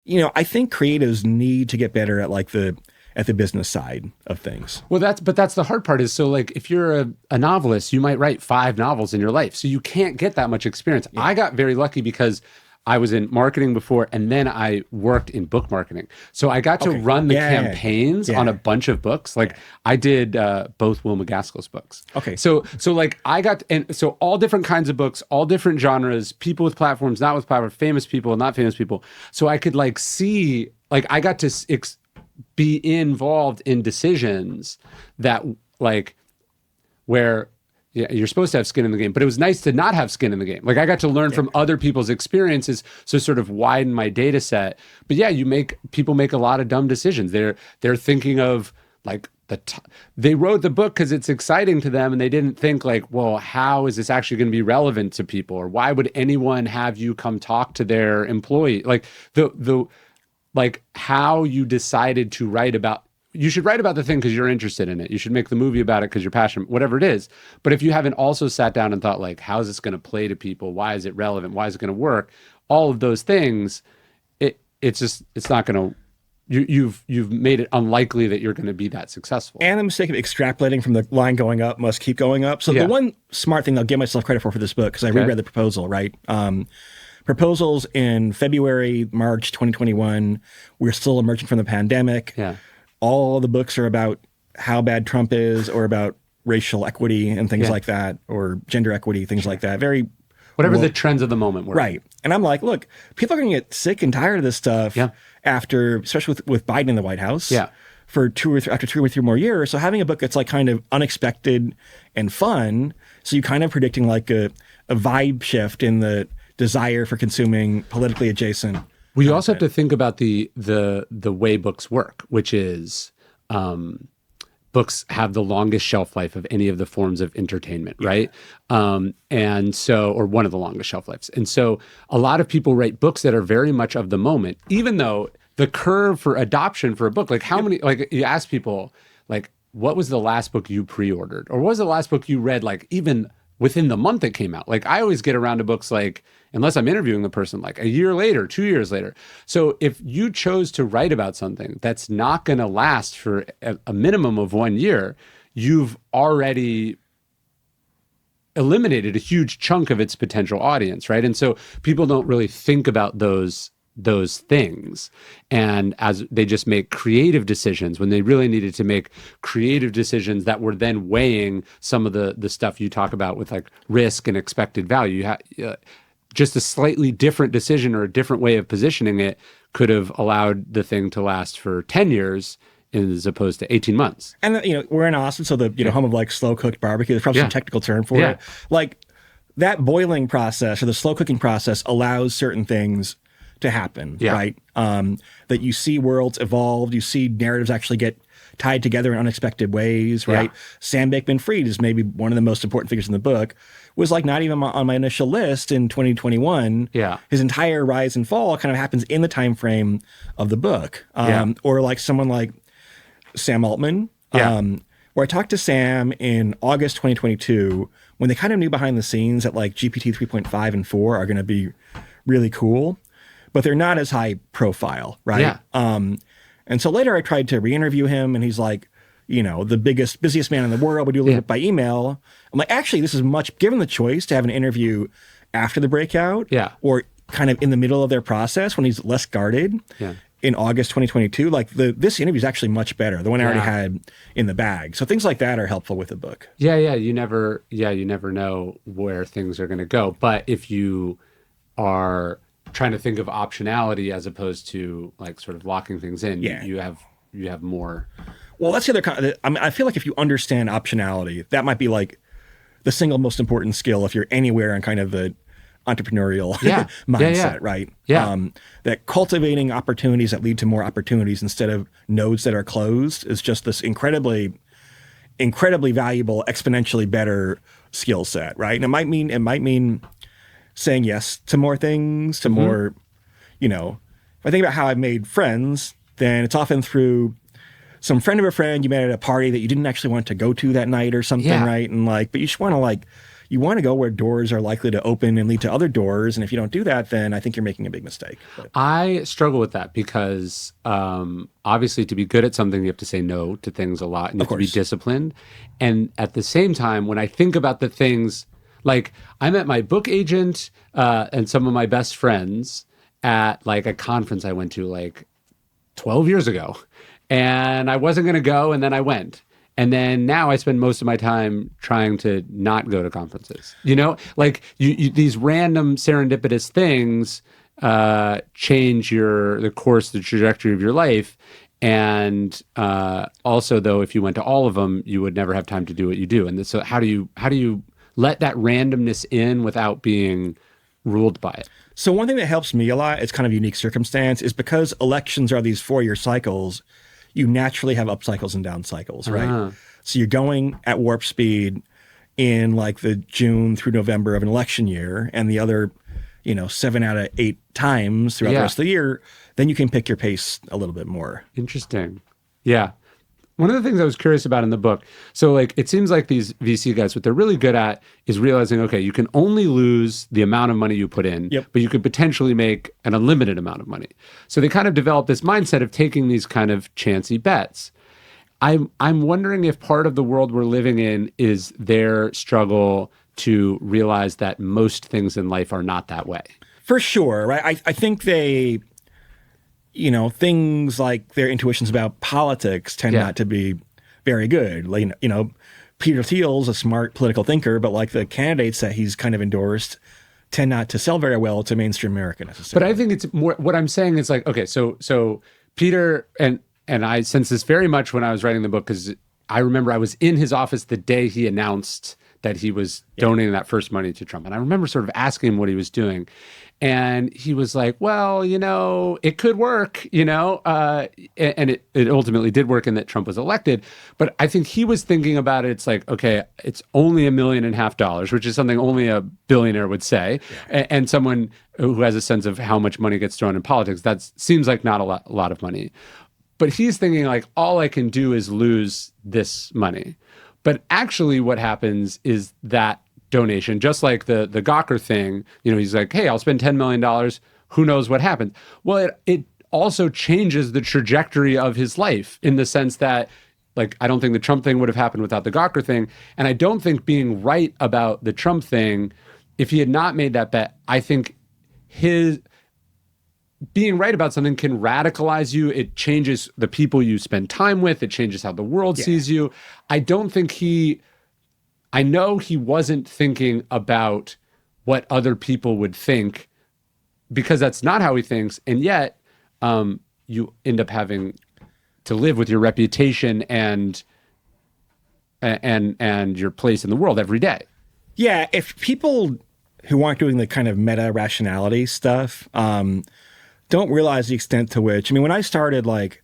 I think creatives need to get better at the business side of things. Well, that's the hard part is, so like if you're a novelist, you might write 5 novels in your life. So you can't get that much experience. Yeah. I got very lucky because I was in marketing before, and then I worked in book marketing. So I got to run the campaigns on a bunch of books. Like I did both Will McGaskill's books. Okay. So like so all different kinds of books, all different genres, people with platforms, not with platforms, famous people, not famous people. So I could like see, like I got to be involved in decisions that like where you're supposed to have skin in the game, but it was nice to not have skin in the game. Like I got to learn from other people's experiences, so sort of widen my data set. But yeah, people make a lot of dumb decisions. They're thinking of like they wrote the book because it's exciting to them, and they didn't think like, well, how is this actually going to be relevant to people, or why would anyone have you come talk to their employee? Like like how you decided to write about. You should write about the thing because you're interested in it. You should make the movie about it because you're passionate, whatever it is. But if you haven't also sat down and thought like, how is this going to play to people? Why is it relevant? Why is it going to work? All of those things, it's not going to, you've made it unlikely that you're going to be that successful. And the mistake of extrapolating from the line going up must keep going up. So the one smart thing I'll give myself credit for this book, because I reread the proposal, right? Proposals in February, March 2021, we're still emerging from the pandemic. Yeah. All the books are about how bad Trump is, or about racial equity and things like that, or gender equity, things like that. Whatever the trends of the moment were. Right. And I'm like, look, people are going to get sick and tired of this stuff after, especially with Biden in the White House, for after 2 or 3 more years. So having a book that's like kind of unexpected and fun, so you kind of predicting like a vibe shift in the desire for consuming politically adjacent. Well, you also have to think about the way books work, which is books have the longest shelf life of any of the forms of entertainment, right? And so, or one of the longest shelf lives. And so a lot of people write books that are very much of the moment, even though the curve for adoption for a book, like how many, like you ask people, like, what was the last book you pre-ordered? Or what was the last book you read, like even within the month it came out? Like I always get around to books like, unless I'm interviewing the person, like a year later, 2 years later. So if you chose to write about something that's not going to last for a minimum of 1 year, you've already eliminated a huge chunk of its potential audience, right? And so people don't really think about those things, and as they just make creative decisions when they really needed to make creative decisions that were then weighing some of the stuff you talk about with like risk and expected value. Just a slightly different decision or a different way of positioning it could have allowed the thing to last for 10 years as opposed to 18 months. And, we're in Austin, so the home of like slow cooked barbecue, there's probably some technical term for it. Like that boiling process or the slow cooking process allows certain things to happen, right? That you see worlds evolved, you see narratives actually get tied together in unexpected ways, right? Sam Bankman-Fried is maybe one of the most important figures in the book, was like not even on my initial list in 2021. His entire rise and fall kind of happens in the time frame of the book. Or like someone like Sam Altman, where I talked to Sam in August 2022, when they kind of knew behind the scenes that like GPT 3.5 and 4 are going to be really cool, but they're not as high profile, right? And so later I tried to re-interview him, and he's like, the busiest man in the world, we do a little bit by email. I'm like, actually, this is much, given the choice to have an interview after the breakout or kind of in the middle of their process when he's less guarded in August 2022, like this interview is actually much better, the one I already had in the bag. So things like that are helpful with the book. You never know where things are going to go. But if you are trying to think of optionality as opposed to like sort of locking things in, you have more. Well, that's the other kind. I feel like if you understand optionality, that might be like the single most important skill if you're anywhere in kind of the entrepreneurial mindset, right? That cultivating opportunities that lead to more opportunities instead of nodes that are closed is just this incredibly valuable, exponentially better skill set, right? And it might mean saying yes to more things, to more, if I think about how I've made friends, then it's often through some friend of a friend you met at a party that you didn't actually want to go to that night or something, right? And like, but you just want to like, you want to go where doors are likely to open and lead to other doors. And if you don't do that, then I think you're making a big mistake. But I struggle with that because obviously to be good at something, you have to say no to things a lot and you have to be disciplined. And at the same time, when I think about the things, like I met my book agent and some of my best friends at like a conference I went to like 12 years ago. And I wasn't going to go, and then I went. And then now I spend most of my time trying to not go to conferences. You know, like these random serendipitous things change the course, the trajectory of your life. And also, though, if you went to all of them, you would never have time to do what you do. And so, how do you let that randomness in without being ruled by it? So one thing that helps me a lot, it's kind of unique circumstance, is because elections are these 4-year cycles. You naturally have up cycles and down cycles, right? So you're going at warp speed in like the June through November of an election year, and the other, 7 out of 8 times throughout the rest of the year, then you can pick your pace a little bit more. Interesting. Yeah. One of the things I was curious about in the book, so like it seems like these VC guys, what they're really good at is realizing, okay, you can only lose the amount of money you put in, but you could potentially make an unlimited amount of money. So they kind of develop this mindset of taking these kind of chancy bets. I'm wondering if part of the world we're living in is their struggle to realize that most things in life are not that way. For sure, right? I think they... things like their intuitions about politics tend not to be very good. Like, Peter Thiel's a smart political thinker, but like the candidates that he's kind of endorsed tend not to sell very well to mainstream America necessarily. But I think it's more, what I'm saying is like, okay, so Peter and I sense this very much when I was writing the book, because I remember I was in his office the day he announced that he was donating that first money to Trump. And I remember sort of asking him what he was doing. And he was like, well, it could work, and it ultimately did work in that Trump was elected. But I think he was thinking about it. It's like, okay, it's only $1.5 million, which is something only a billionaire would say. Yeah. And someone who has a sense of how much money gets thrown in politics, that seems like not a lot of money. But he's thinking like, all I can do is lose this money. But actually what happens is that donation, just like the Gawker thing, he's like, hey, I'll spend $10 million. Who knows what happens? Well, it also changes the trajectory of his life in the sense that, like, I don't think the Trump thing would have happened without the Gawker thing. And I don't think being right about the Trump thing, if he had not made that bet, I think his being right about something can radicalize you. It changes the people you spend time with. It changes how the world sees you. I don't think I know he wasn't thinking about what other people would think, because that's not how he thinks. And yet you end up having to live with your reputation and your place in the world every day. Yeah. If people who aren't doing the kind of meta rationality stuff, don't realize the extent to which, when I started like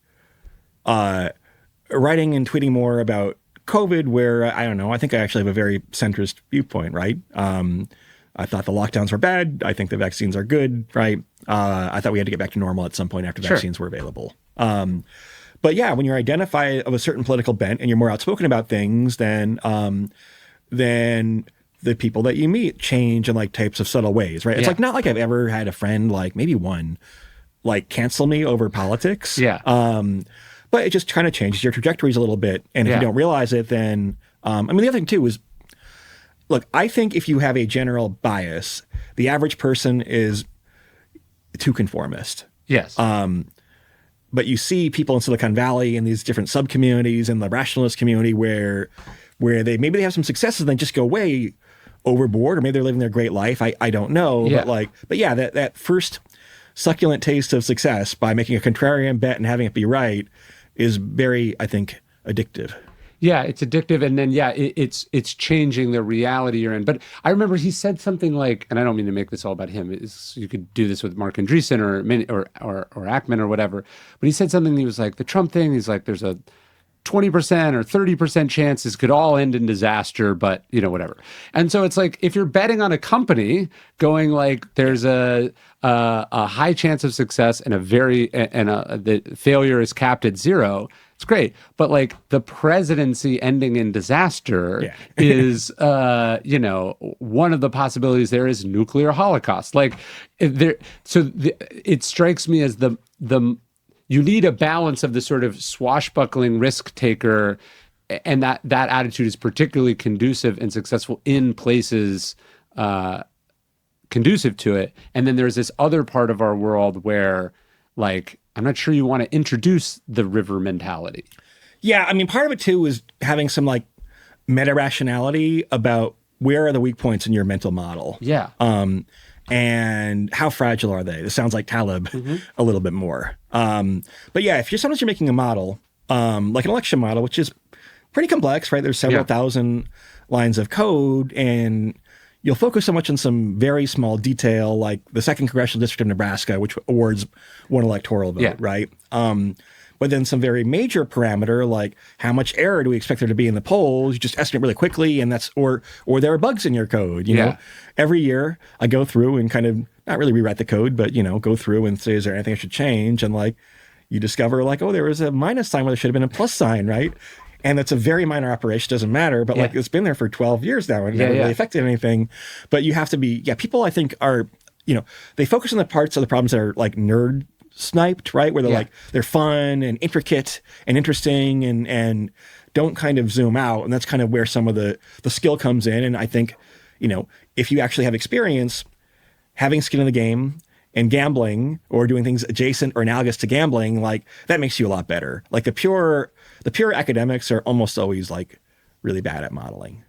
writing and tweeting more about COVID, where I don't know, I think I actually have a very centrist viewpoint, right? I thought the lockdowns were bad. I think the vaccines are good, right? I thought we had to get back to normal at some point after vaccines were available. But yeah, when you're identified of a certain political bent and you're more outspoken about things, then the people that you meet change in like types of subtle ways, right? It's like not like I've ever had a friend, like maybe one, like cancel me over politics. Yeah. But it just kind of changes your trajectories a little bit. And if you don't realize it, then, the other thing too is, look, I think if you have a general bias, the average person is too conformist. Yes. But you see people in Silicon Valley and these different sub-communities and the rationalist community where maybe they have some successes and then just go way overboard, or maybe they're living their great life. I don't know. Yeah. But that first succulent taste of success by making a contrarian bet and having it be right is very, I think, addictive. Yeah, it's addictive, and then it's changing the reality you're in. But I remember he said something like, and I don't mean to make this all about him. You could do this with Mark Andreessen or Ackman or whatever. But he said something. He was like, the Trump thing. He's like, there's a 20% or 30% chance this could all end in disaster, but whatever. And so it's like, if you're betting on a company going like there's a high chance of success and the failure is capped at 0, It's great. But like the presidency ending in disaster is, one of the possibilities there is nuclear holocaust. Like it strikes me as you need a balance of the sort of swashbuckling risk taker, and that attitude is particularly conducive and successful in places conducive to it. And then there's this other part of our world where, like, I'm not sure you want to introduce the river mentality. Yeah, I mean, part of it too is having some like meta rationality about where are the weak points in your mental model. Yeah. And how fragile are they? This sounds like Taleb a little bit more. But yeah, if sometimes you're making a model, like an election model, which is pretty complex, right? There's several thousand lines of code, and you'll focus so much on some very small detail, like the 2nd Congressional District of Nebraska, which awards one electoral vote, right? But then some very major parameter, like how much error do we expect there to be in the polls? You just estimate really quickly, and or there are bugs in your code. You know, every year I go through and kind of not really rewrite the code, but go through and say, is there anything I should change? And like you discover, like, oh, there was a minus sign where there should have been a plus sign, right? And that's a very minor operation, doesn't matter, but like it's been there for 12 years now and never really affected anything. But you have to be, people I think are, they focus on the parts of the problems that are like nerd sniped, right? Where they're like, they're fun and intricate and interesting and don't kind of zoom out. And that's kind of where some of the skill comes in. And I think, if you actually have experience having skin in the game and gambling or doing things adjacent or analogous to gambling, like that makes you a lot better. Like the pure academics are almost always like really bad at modeling.